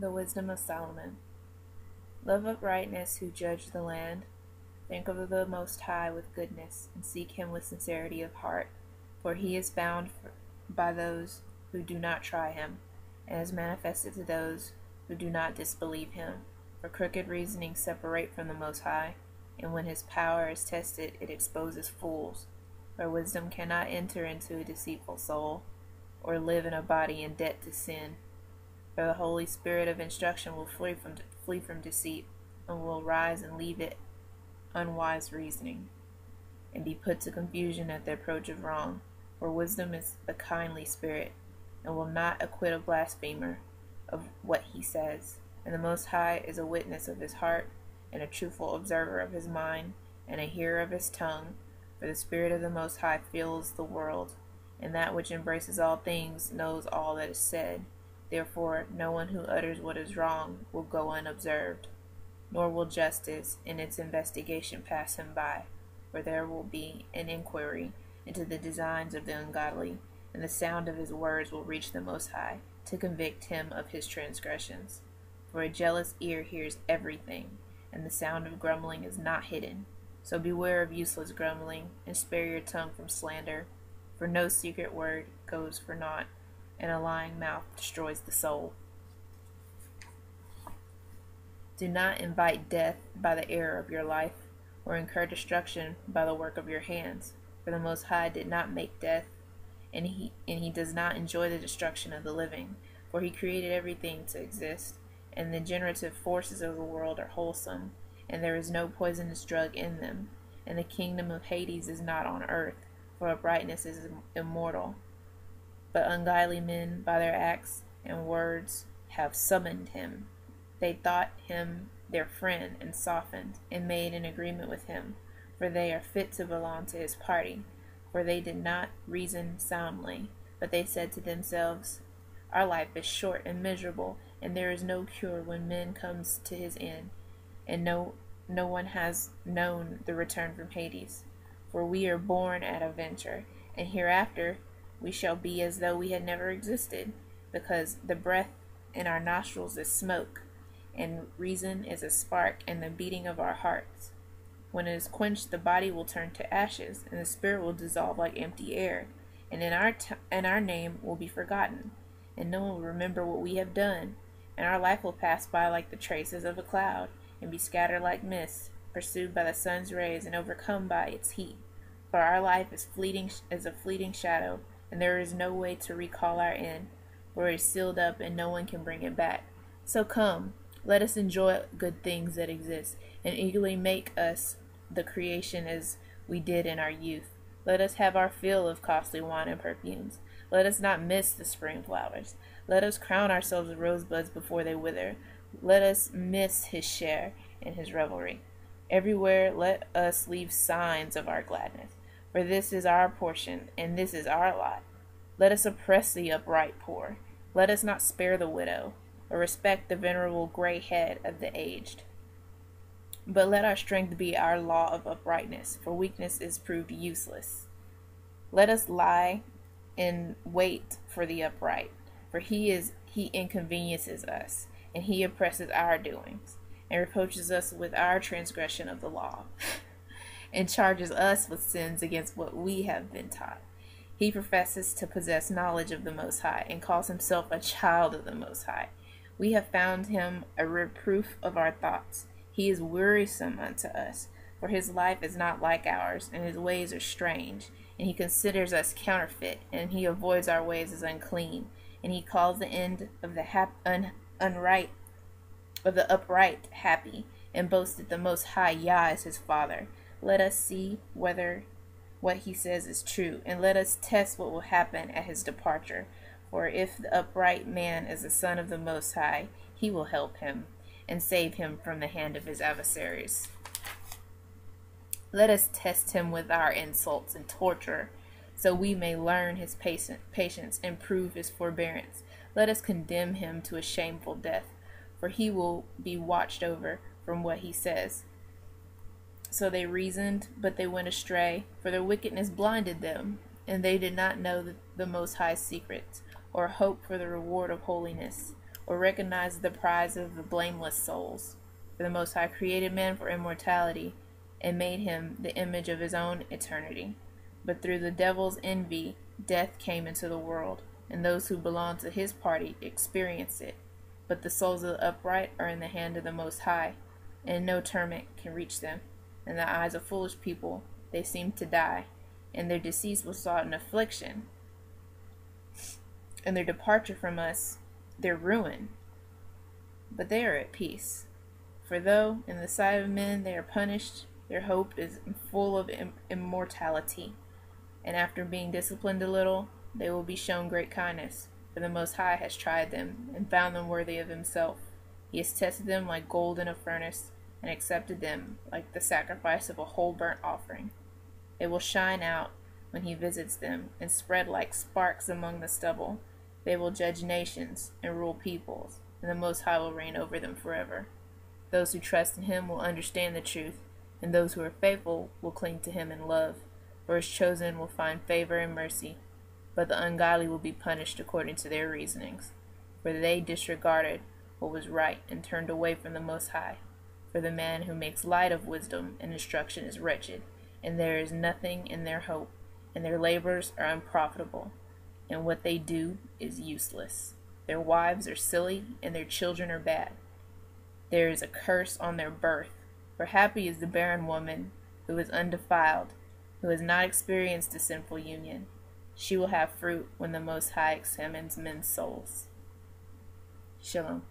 The wisdom of Solomon. Love uprightness who judge the land. Think of the Most High with goodness, and seek him with sincerity of heart. For he is bound by those who do not try him, and is manifested to those who do not disbelieve him. For crooked reasonings separate from the Most High, and when his power is tested, it exposes fools. For wisdom cannot enter into a deceitful soul, or live in a body in debt to sin. For the Holy Spirit of instruction will flee from deceit, and will rise and leave it unwise reasoning, and be put to confusion at the approach of wrong. For wisdom is a kindly spirit, and will not acquit a blasphemer of what he says. And the Most High is a witness of his heart, and a truthful observer of his mind, and a hearer of his tongue. For the Spirit of the Most High fills the world, and that which embraces all things knows all that is said. Therefore, no one who utters what is wrong will go unobserved, nor will justice in its investigation pass him by. For there will be an inquiry into the designs of the ungodly, and the sound of his words will reach the Most High, to convict him of his transgressions. For a jealous ear hears everything, and the sound of grumbling is not hidden. So beware of useless grumbling, and spare your tongue from slander. For no secret word goes for naught, and a lying mouth destroys the soul. Do not invite death by the error of your life, or incur destruction by the work of your hands. For the Most High did not make death, and he does not enjoy the destruction of the living. For he created everything to exist, and the generative forces of the world are wholesome, and there is no poisonous drug in them. And the kingdom of Hades is not on earth, for uprightness is immortal. But ungodly men, by their acts and words, have summoned him. They thought him their friend, and softened, and made an agreement with him, for they are fit to belong to his party. For they did not reason soundly, but they said to themselves, Our life is short and miserable, and there is no cure when man comes to his end, and no one has known the return from Hades. For we are born at a venture, and hereafter we shall be as though we had never existed, because the breath in our nostrils is smoke, and reason is a spark in the beating of our hearts. When it is quenched, the body will turn to ashes, and the spirit will dissolve like empty air, and in our name will be forgotten, and no one will remember what we have done, and our life will pass by like the traces of a cloud, and be scattered like mist, pursued by the sun's rays, and overcome by its heat. For our life is a fleeting shadow, and there is no way to recall our end, for it is sealed up, and no one can bring it back. So come, let us enjoy good things that exist, and eagerly make us the creation as we did in our youth. Let us have our fill of costly wine and perfumes. Let us not miss the spring flowers. Let us crown ourselves with rosebuds before they wither. Let us miss his share in his revelry. Everywhere let us leave signs of our gladness, for this is our portion, and this is our lot. Let us oppress the upright poor. Let us not spare the widow, or respect the venerable gray head of the aged. But let our strength be our law of uprightness, for weakness is proved useless. Let us lie in wait for the upright, for he inconveniences us, and he oppresses our doings, and reproaches us with our transgression of the law, and charges us with sins against what we have been taught. He professes to possess knowledge of the Most High, and calls himself a child of the Most High. We have found him a reproof of our thoughts. He is wearisome unto us, for his life is not like ours, and his ways are strange. And he considers us counterfeit, and he avoids our ways as unclean. And he calls the end of the upright happy, and boasts that the Most High Yah is his Father. Let us see whether what he says is true, and let us test what will happen at his departure. For if the upright man is the son of the Most High, he will help him, and save him from the hand of his adversaries. Let us test him with our insults and torture, so we may learn his patience and prove his forbearance. Let us condemn him to a shameful death, for he will be watched over from what he says. So they reasoned, but they went astray, for their wickedness blinded them, and they did not know the Most High's secrets, or hope for the reward of holiness. or recognizes the prize of the blameless souls. For the Most High created man for immortality, and made him the image of his own eternity. But through the devil's envy, death came into the world, and those who belong to his party experience it. But the souls of the upright are in the hand of the Most High, and no torment can reach them. In the eyes of foolish people, they seem to die, and their decease was sought in affliction, and their departure from us, their ruin. But they are at peace. For though in the sight of men they are punished, their hope is full of immortality. And after being disciplined a little, they will be shown great kindness. For the Most High has tried them, and found them worthy of himself. He has tested them like gold in a furnace, and accepted them like the sacrifice of a whole burnt offering. They will shine out when he visits them, and spread like sparks among the stubble. They will judge nations, and rule peoples, and the Most High will reign over them forever. Those who trust in him will understand the truth, and those who are faithful will cling to him in love. For his chosen will find favor and mercy, but the ungodly will be punished according to their reasonings. For they disregarded what was right, and turned away from the Most High. For the man who makes light of wisdom and instruction is wretched, and there is nothing in their hope, and their labors are unprofitable, and what they do is useless. Their wives are silly, and their children are bad. There is a curse on their birth, for happy is the barren woman who is undefiled, who has not experienced a sinful union. She will have fruit when the Most High examines men's souls. Shalom.